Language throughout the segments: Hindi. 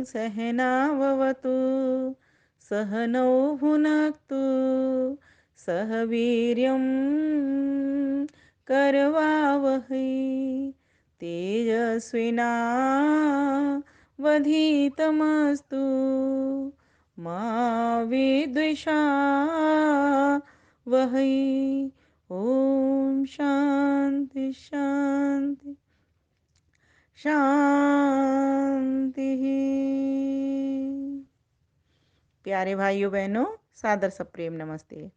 सहनाववतु सहनौ भुनक्तु सह वीर्यं करवावहै तेजस्विनावधीतमस्तु मा विद्विषावहै। ओम शांति शांति शांति। प्यारे भाइयों बहनों, सादर सप्रेम नमस्ते।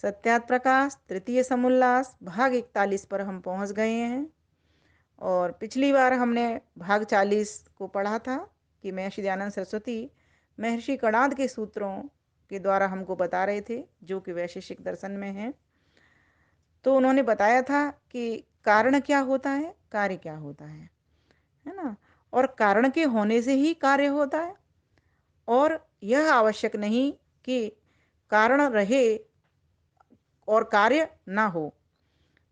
सत्यात प्रकाश तृतीय समुल्लास भाग 41 पर हम पहुंच गए हैं और पिछली बार हमने भाग 40 को पढ़ा था कि महर्षि दयानंद सरस्वती महर्षि कणाद के सूत्रों के द्वारा हमको बता रहे थे जो कि वैशेषिक दर्शन में हैं। तो उन्होंने बताया था कि कारण क्या होता है, कार्य क्या होता है ना, और कारण के होने से ही कार्य होता है और यह आवश्यक नहीं कि कारण रहे और कार्य ना हो।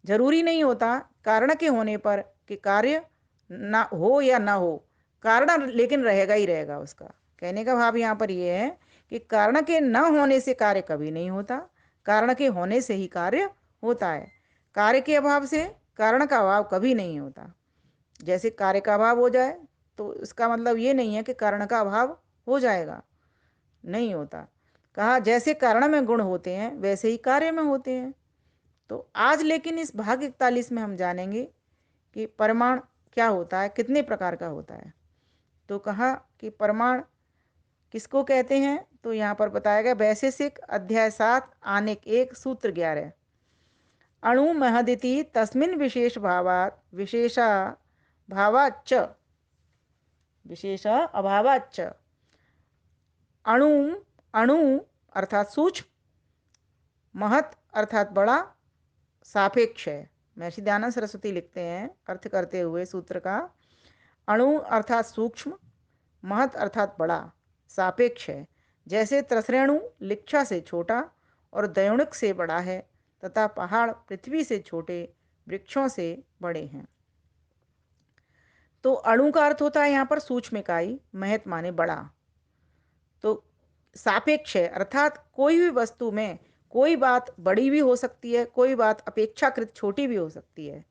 जरूरी नहीं होता कारण के होने पर कि कार्य ना हो या ना हो, कारण लेकिन रहेगा ही रहेगा। उसका कहने का भाव यहाँ पर यह है कि कारण के न होने से कार्य कभी नहीं होता, कारण के होने से ही कार्य होता है। कार्य के अभाव से कारण का अभाव कभी नहीं होता। जैसे कार्य का अभाव हो जाए तो इसका मतलब ये नहीं है कि कारण का अभाव हो जाएगा, नहीं होता। कहा जैसे कारण में गुण होते हैं वैसे ही कार्य में होते हैं। तो आज लेकिन इस भाग 41 में हम जानेंगे कि परमाणु क्या होता है, कितने प्रकार का होता है। तो कहा कि परमाणु किसको कहते हैं, तो यहाँ पर बताया गया वैशेषिक अध्याय 7 आनेक 1 सूत्र 11। अणु महदिति तस्मिन् विशेष भावात् विशेषा भावाच्च विशेष अभावाच्च। अणु अणु अर्थात सूक्ष्म, महत अर्थात बड़ा, सापेक्ष है। महर्षि दयानंद सरस्वती लिखते हैं अर्थ करते हुए सूत्र का, अणु अर्थात सूक्ष्म, महत अर्थात बड़ा, सापेक्ष है। जैसे त्रसरेणु लिक्षा से छोटा और दयोणक से बड़ा है तथा पहाड़ पृथ्वी से छोटे वृक्षों से बड़े हैं। तो अणु का अर्थ होता है यहाँ पर सूक्ष्म इकाई, महत माने बड़ा। तो सापेक्ष है अर्थात कोई भी वस्तु में कोई बात बड़ी भी हो सकती है, कोई बात अपेक्षाकृत छोटी भी हो सकती है।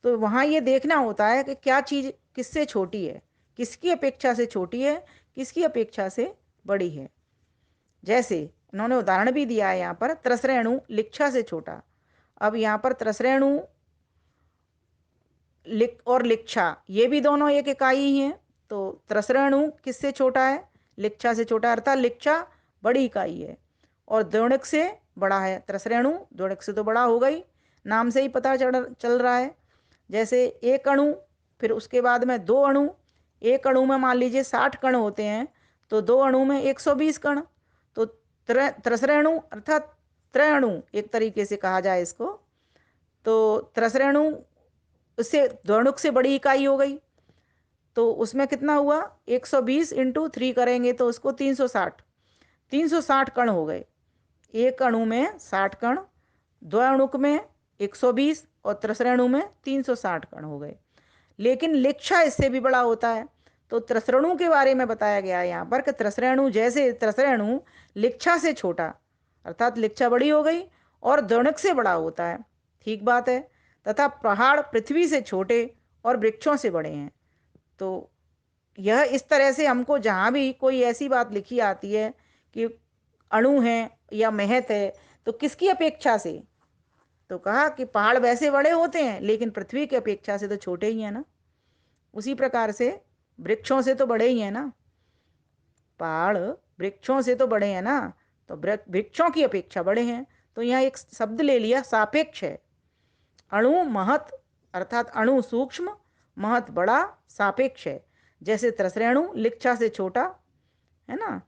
तो वहाँ ये देखना होता है कि क्या चीज़ किससे छोटी है, किसकी अपेक्षा से छोटी है, किसकी अपेक्षा से बड़ी है। जैसे उन्होंने उदाहरण भी दिया है यहाँ पर, त्रसरेणु लिक्षा से छोटा। अब यहाँ पर त्रसरेणु और लिक्षा ये भी दोनों एक इकाई ही हैं। तो त्रसरेणु किससे छोटा है, लिक्षा से छोटा, अर्थात लिक्षा बड़ी इकाई है और द्रोणक से बड़ा है। त्रसरेणु द्रोणक से तो बड़ा हो गई, नाम से ही पता चल रहा है। जैसे एक अणु, फिर उसके बाद में दो अणु। एक अणु में मान लीजिए 60 कण होते हैं तो दो अणु में 120 कण। तो त्रसरेणु अर्थात त्रयणु एक तरीके से कहा जाए इसको। तो त्रसरेणु उससे द्वणुक से बड़ी इकाई हो गई। तो उसमें कितना हुआ, 120 इंटू 3 करेंगे तो उसको 360, 360 कण हो गए। एक अणु में 60 कण, द्वणुक में 120 और त्रसरेणु में 360 कण हो गए। लेकिन लिक्षा इससे भी बड़ा होता है। तो त्रसरेणु के बारे में बताया गया है यहाँ पर कि त्रसरेणु, जैसे त्रसरेणु लिक्षा से छोटा अर्थात लिक्षा बड़ी हो गई और द्वणुक से बड़ा होता है, ठीक बात है, तथा पहाड़ पृथ्वी से छोटे और वृक्षों से बड़े हैं। तो यह इस तरह से हमको जहाँ भी कोई ऐसी बात लिखी आती है कि अणु है या महत है तो किसकी अपेक्षा से, तो कहा कि पहाड़ वैसे बड़े होते हैं लेकिन पृथ्वी की अपेक्षा से तो छोटे ही हैं ना। उसी प्रकार से वृक्षों से तो बड़े ही हैं ना, पहाड़ वृक्षों से तो बड़े हैं ना, तो वृक्षों की अपेक्षा बड़े हैं। तो यहाँ एक शब्द ले लिया सापेक्ष है। अणु महत अर्थात अणु सूक्ष्म, महत बड़ा, सापेक्ष है। जैसे त्रसरेणु लिक्षा से छोटा है ना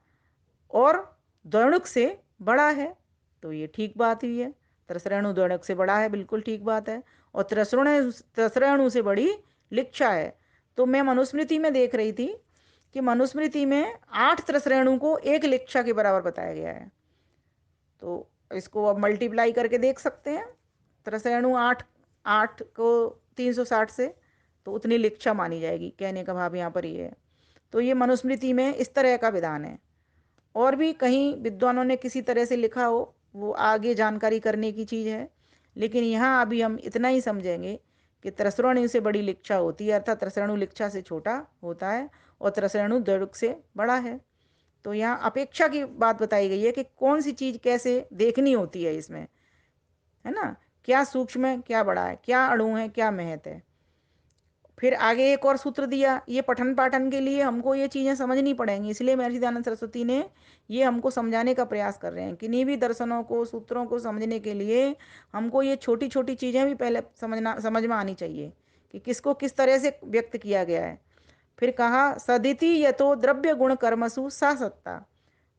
और द्वणुक से बड़ा है, तो ये ठीक बात ही है। त्रसरेणु द्वणुक से बड़ा है, बिल्कुल ठीक बात है। और त्रसरेणु से बड़ी लिक्षा है। तो मैं मनुस्मृति में देख रही थी कि मनुस्मृति में 8 त्रसरेणु को एक लिक्षा के बराबर बताया गया है। तो इसको अब मल्टीप्लाई करके देख सकते हैं। त्रसरेणु 8, 8 को 360 से, तो उतनी लिक्षा मानी जाएगी। कहने का भाव यहाँ पर ये है। तो ये मनुस्मृति में इस तरह का विधान है। और भी कहीं विद्वानों ने किसी तरह से लिखा हो, वो आगे जानकारी करने की चीज़ है। लेकिन यहाँ अभी हम इतना ही समझेंगे कि त्रसरेणु से बड़ी लिच्छा होती है, अर्थात त्रसरेणु लिच्छा से छोटा होता है और त्रसरेणु द्वयोदक से बड़ा है। तो यहाँ अपेक्षा की बात बताई गई है कि कौन सी चीज़ कैसे देखनी होती है इसमें, है ना, क्या सूक्ष्म है, क्या बड़ा है, क्या अणु है, क्या महत है। फिर आगे एक और सूत्र दिया। ये पठन पाठन के लिए हमको ये चीज़ें समझनी पड़ेंगी, इसलिए महर्षि दयानंद सरस्वती ने ये हमको समझाने का प्रयास कर रहे हैं। किन्हीं भी दर्शनों को, सूत्रों को समझने के लिए हमको ये छोटी छोटी चीज़ें भी पहले समझ में आनी चाहिए कि किसको किस तरह से व्यक्त किया गया है। फिर कहा सदिति यतो द्रव्य गुण कर्मसु सा सत्ता,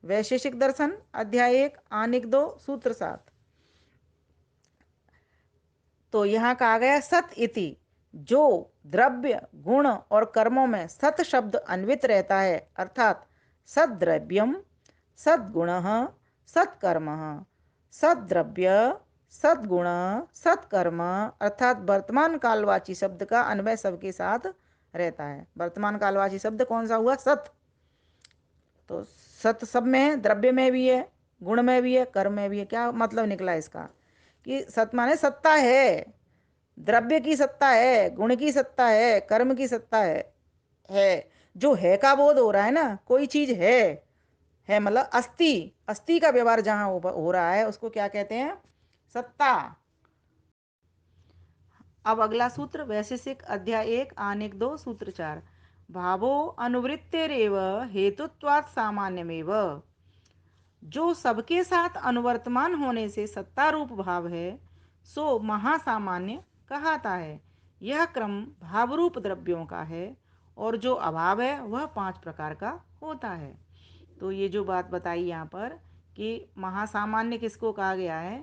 वैशेषिक दर्शन अध्याय 1 आनिक 2 सूत्र 7। तो यहाँ कहा गया सत इति, जो द्रव्य गुण और कर्मों में सत शब्द अन्वित रहता है, अर्थात सद्द्रव्यम सद्गुण सत्कर्म, सद्द्रव्य सद्गुण सत्कर्म, अर्थात वर्तमान कालवाची शब्द का अन्वय सबके साथ रहता है। वर्तमान कालवाची शब्द कौन सा हुआ? सत। तो सत सब में है, द्रव्य में भी है, गुण में भी है, कर्म में भी है। क्या मतलब निकला इसका? कि सत माने सत्ता है, द्रव्य की सत्ता है, गुण की सत्ता है, कर्म की सत्ता है। जो है का बोध हो रहा है ना, कोई चीज है मतलब अस्थि, अस्थि का व्यवहार जहां हो रहा है उसको क्या कहते हैं? सत्ता। अब अगला सूत्र वैशेषिक अध्याय 1 आनिक 2 सूत्र 4। भावो अनुवृत्तेरेव हेतुत्वात् सामान्यमेव, जो सबके साथ अनुवर्तमान होने से सत्ता रूप भाव है सो महासामान्य कहता है। यह क्रम भावरूप द्रव्यों का है और जो अभाव है वह 5 प्रकार का होता है। तो ये जो बात बताई यहाँ पर कि महासामान्य किसको कहा गया है?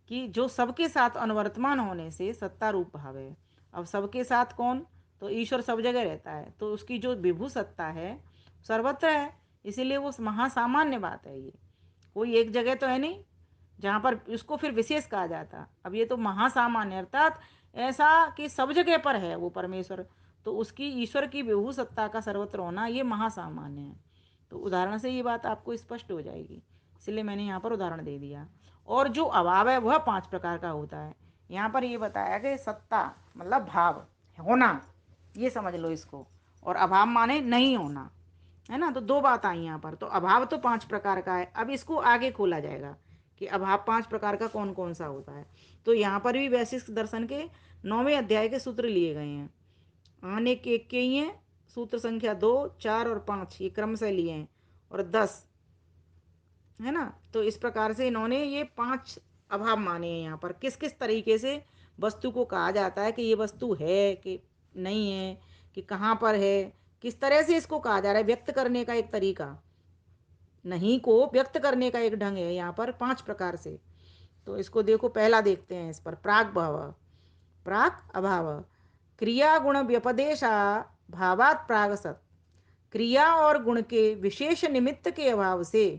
कि जो सबके साथ अनुवर्तमान होने से सत्ता रूप भाव है। अब सबके साथ कौन? तो ईश्वर सब जगह रहता है, तो उसकी जो विभु सत्ता है सर्वत्र है, इसीलिए वो महासामान्य बात है। ये कोई एक जगह तो है नहीं जहाँ पर इसको फिर विशेष कहा जाता। अब ये तो महासामान्य अर्थात ऐसा कि सब जगह पर है वो परमेश्वर, तो उसकी ईश्वर की विभु सत्ता का सर्वत्र होना ये महासामान्य है। तो उदाहरण से ये बात आपको स्पष्ट हो जाएगी, इसलिए मैंने यहाँ पर उदाहरण दे दिया। और जो अभाव है वह 5 प्रकार का होता है। यहाँ पर ये बताया कि सत्ता मतलब भाव होना, ये समझ लो इसको, और अभाव माने नहीं होना, है ना। तो दो बात आई यहाँ पर। तो अभाव तो 5 प्रकार का है, अब इसको आगे खोला जाएगा कि अभाव 5 प्रकार का कौन कौन सा होता है। तो यहाँ पर भी वैशिष्ट दर्शन के 9वें अध्याय के सूत्र लिए गए हैं। आने के ही हैं, सूत्र संख्या 2, 4 और 5 ये क्रम से लिए हैं, और 10, है ना। तो इस प्रकार से इन्होंने ये 5 अभाव माने हैं। यहाँ पर किस किस तरीके से वस्तु को कहा जाता है कि ये वस्तु है कि नहीं है, कि कहाँ पर है, किस तरह से इसको कहा जा रहा है, व्यक्त करने का एक तरीका, नहीं को व्यक्त करने का एक ढंग है यहाँ पर 5 प्रकार से। तो इसको देखो, पहला देखते हैं इस पर। प्राक भाव, प्राक अभाव, क्रिया गुण व्यपदेशा भावात प्राग सत, क्रिया और गुण के विशेष निमित्त के अभाव से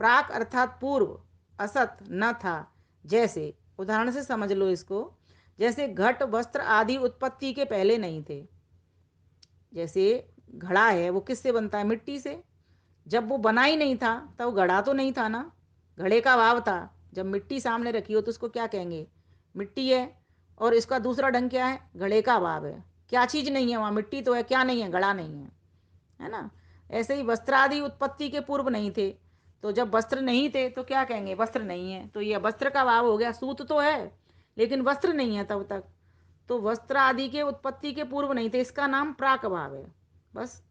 प्राक अर्थात पूर्व असत न था। जैसे उदाहरण से समझ लो इसको, जैसे घट वस्त्र आदि उत्पत्ति के पहले नहीं थे। जैसे घड़ा है वो किससे बनता है? मिट्टी से। जब वो बना ही नहीं था तब वो घड़ा तो नहीं था ना, घड़े का भाव था। जब मिट्टी सामने रखी हो तो उसको क्या कहेंगे? मिट्टी है। और इसका दूसरा ढंग क्या है? घड़े का भाव है। क्या चीज़ नहीं है वहाँ? मिट्टी तो है, क्या नहीं है? घड़ा नहीं है ना। ऐसे ही वस्त्र आदि उत्पत्ति के पूर्व नहीं थे, तो जब वस्त्र नहीं थे तो क्या कहेंगे? वस्त्र नहीं है। तो ये वस्त्र का भाव हो गया। सूत तो है लेकिन वस्त्र नहीं है तब तक, तो वस्त्र आदि के उत्पत्ति के पूर्व नहीं थे, इसका नाम प्राक भाव है। बस,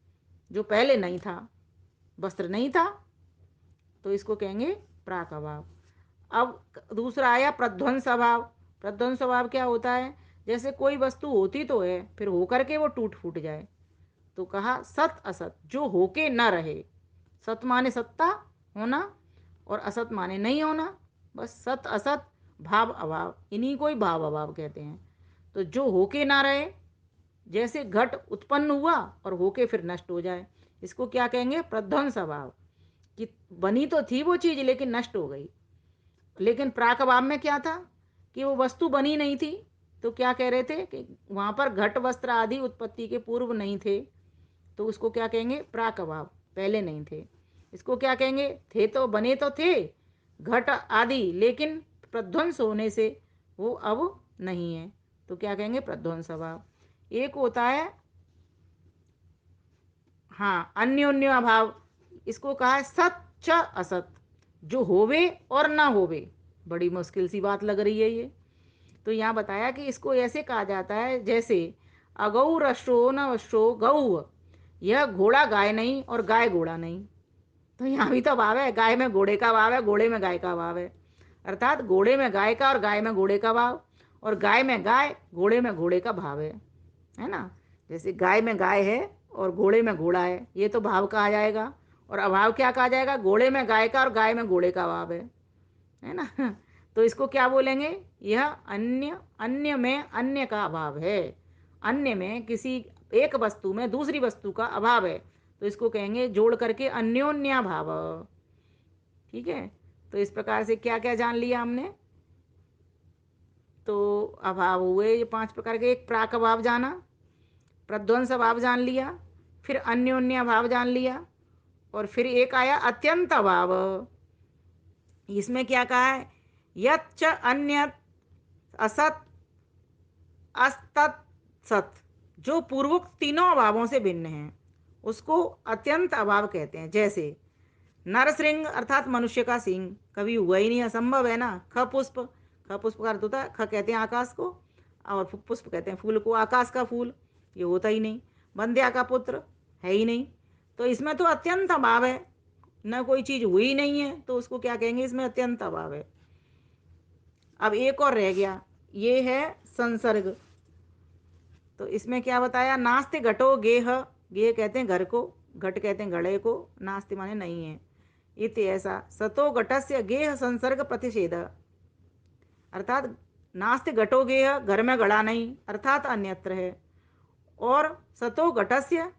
जो पहले नहीं था, वस्त्र नहीं था, तो इसको कहेंगे प्राक भाव। अब दूसरा आया प्रध्वंस भाव। प्रध्वंस भाव क्या होता है? जैसे कोई वस्तु होती तो है फिर होकर के वो टूट फूट जाए, तो कहा सत असत, जो होके न रहे। सत माने सत्ता होना और असत माने नहीं होना। बस सत असत भाव अभाव, इन्हीं को ही भाव अभाव कहते हैं। तो जो होके ना रहे, जैसे घट उत्पन्न हुआ और होके फिर नष्ट हो जाए, इसको क्या कहेंगे? प्रध्वंस भाव। कि बनी तो थी वो चीज़ लेकिन नष्ट हो गई। लेकिन प्राक भाव में क्या था? कि वो वस्तु बनी नहीं थी, तो क्या कह रहे थे कि वहाँ पर घट वस्त्र आदि उत्पत्ति के पूर्व नहीं थे, तो उसको क्या कहेंगे? प्राक अभाव, पहले नहीं थे। इसको क्या कहेंगे? थे तो बने तो थे घट आदि, लेकिन प्रध्वंस होने से वो अब नहीं है, तो क्या कहेंगे? प्रध्वंस अभाव। एक होता है हाँ अन्योन्य अभाव, इसको कहा है सत च असत, जो होवे और ना होवे। बड़ी मुश्किल सी बात लग रही है ये। तो यहाँ बताया कि इसको ऐसे कहा जाता है जैसे अगौ रष्टो न वष्टो गौ, यह घोड़ा गाय नहीं और गाय घोड़ा नहीं। तो यहाँ भी तो भाव है, गाय में घोड़े का भाव है, घोड़े में गाय का भाव है। अर्थात घोड़े में गाय का और गाय में घोड़े का भाव, और गाय में गाय घोड़े में घोड़े का भाव है ना। जैसे गाय में गाय है और घोड़े में घोड़ा है, ये तो भाव कहा जाएगा। और अभाव क्या कहा जाएगा? घोड़े में गाय का और गाय में घोड़े का भाव है ना। तो इसको क्या बोलेंगे? यह अन्य, अन्य में अन्य का अभाव है। अन्य में किसी एक वस्तु में दूसरी वस्तु का अभाव है, तो इसको कहेंगे जोड़ करके अन्योन्या भाव। ठीक है, तो इस प्रकार से क्या क्या जान लिया हमने? तो अभाव हुए ये 5 प्रकार के। एक प्राक अभाव जाना, प्रध्वंस अभाव जान लिया, फिर अन्योन्य अभाव जान लिया, और फिर एक आया अत्यंत अभाव। इसमें क्या कहा है? यच्च अन्यत असत अस्तत सत, जो पूर्वोक्त तीनों अभावों से भिन्न है उसको अत्यंत अभाव कहते हैं। जैसे नरसिंह अर्थात मनुष्य का सिंह कभी हुआ ही नहीं, असंभव है ना। ख पुष्प, ख पुष्प का अर्थ होता है, ख कहते हैं आकाश को और पुष्प कहते हैं फूल को, आकाश का फूल ये होता ही नहीं। बंध्या का पुत्र है ही नहीं, तो इसमें तो अत्यंत अभाव है, न कोई चीज हुई ही नहीं है, तो उसको क्या कहेंगे? इसमें अत्यंत अभाव है। अब एक और रह गया, ये है संसर्ग। तो इसमें क्या बताया? नास्ति घटो गेह, गेह कहते हैं घर को, घट कहते हैं घड़े को, नास्ति माने नहीं है। इति ऐसा सतो घटस्य गेह संसर्ग प्रतिषेध, अर्थात नास्ति घटो गेह, घर में घड़ा नहीं अर्थात अन्यत्र है। और सतो घटस्य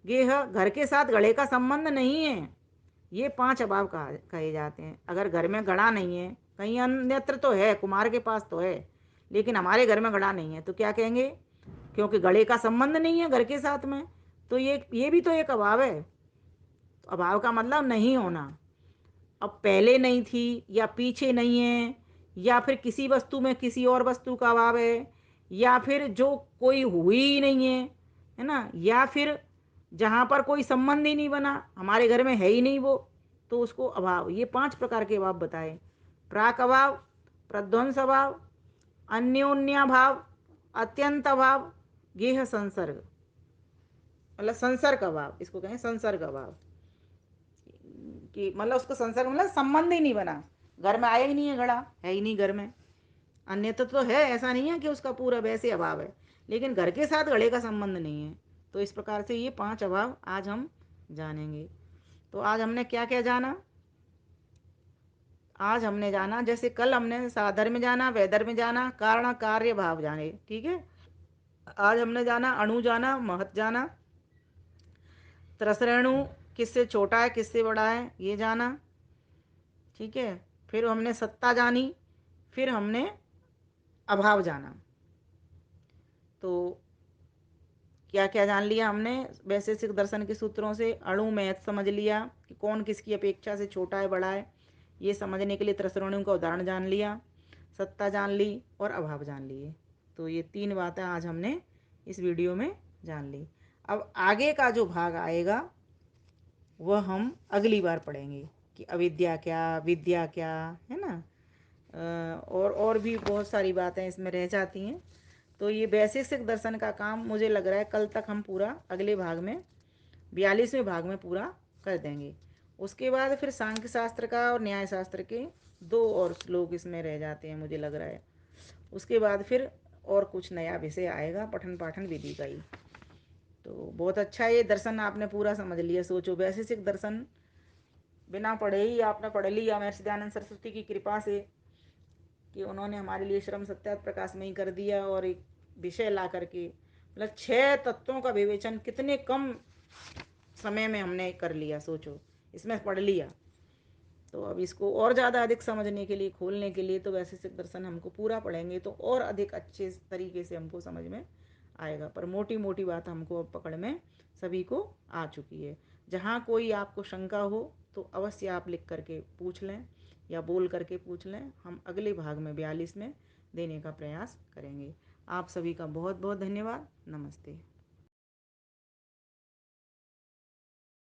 गेह, घर के साथ घड़े का संबंध नहीं है। ये 5 अभाव कहे जाते हैं। अगर घर में घड़ा नहीं है, कहीं अन्यत्र तो है, कुमार के पास तो है, लेकिन हमारे घर में घड़ा नहीं है, तो क्या कहेंगे? क्योंकि घड़े का संबंध नहीं है घर के साथ में, तो ये भी तो एक अभाव है। तो अभाव का मतलब नहीं होना। अब पहले नहीं थी या पीछे नहीं है, या फिर किसी वस्तु में किसी और वस्तु का अभाव है, या फिर जो कोई हुई ही नहीं है ना, या फिर जहाँ पर कोई संबंध ही नहीं बना, हमारे घर में है ही नहीं वो, तो उसको अभाव। ये 5 प्रकार के अभाव बताए: प्राक अभाव, प्रध्वंस अभाव, अन्योन्याभाव, अत्यंत अभाव, गेह संसर्ग, मतलब संसर्ग अभाव, इसको कहें संसर्ग अभाव। कि मतलब उसको संसर्ग मतलब संबंध ही नहीं बना, घर में आया ही नहीं है, घड़ा है ही नहीं घर में। अन्यथा तो है, ऐसा नहीं है कि उसका पूरा वैसे अभाव है, लेकिन घर के साथ घड़े का संबंध नहीं है। तो इस प्रकार से ये 5 अभाव आज हम जानेंगे। तो आज हमने क्या क्या जाना? आज हमने जाना, जैसे कल हमने साधर में जाना, वेदर में जाना, कारण कार्य भाव जाने, ठीक है। आज हमने जाना अणु, जाना महत, जाना त्रसरेणु किससे छोटा है किससे बड़ा है ये जाना, ठीक है। फिर हमने सत्ता जानी, फिर हमने अभाव जाना। तो क्या क्या जान लिया हमने? वैशेषिक दर्शन के सूत्रों से अणु महत समझ लिया कि कौन किसकी अपेक्षा से छोटा है बड़ा है, ये समझने के लिए त्रसरेणु का उदाहरण जान लिया, सत्ता जान ली और अभाव जान लिए। तो ये 3 बातें आज हमने इस वीडियो में जान ली। अब आगे का जो भाग आएगा वह हम अगली बार पढ़ेंगे कि अविद्या क्या, विद्या क्या, है ना। और भी बहुत सारी बातें इसमें रह जाती हैं। तो ये वैशेषिक दर्शन का काम मुझे लग रहा है कल तक हम पूरा अगले भाग में 42वें भाग में पूरा कर देंगे। उसके बाद फिर सांख्य शास्त्र का और न्याय शास्त्र के 2 और श्लोक इसमें रह जाते हैं मुझे लग रहा है। उसके बाद फिर और कुछ नया विषय आएगा पठन पाठन विधि का ही। तो बहुत अच्छा ये दर्शन आपने पूरा समझ लिया। सोचो, वैशेषिक दर्शन बिना पढ़े ही आपने पढ़ लिया महर्षि दयानंद सरस्वती की कृपा से, कि उन्होंने हमारे लिए श्रम सत्यार्थ प्रकाश में ही कर दिया, और एक विषय ला करके मतलब 6 तत्वों का विवेचन कितने कम समय में हमने कर लिया। सोचो, इसमें पढ़ लिया। तो अब इसको और ज़्यादा अधिक समझने के लिए, खोलने के लिए, तो वैशेषिक दर्शन हमको पूरा पढ़ेंगे तो और अधिक अच्छे तरीके से हमको समझ में आएगा, पर मोटी मोटी बात हमको अब पकड़ में सभी को आ चुकी है। जहाँ कोई आपको शंका हो तो अवश्य आप लिख करके पूछ लें या बोल करके पूछ लें, हम अगले भाग में 42 में देने का प्रयास करेंगे। आप सभी का बहुत बहुत धन्यवाद। नमस्ते।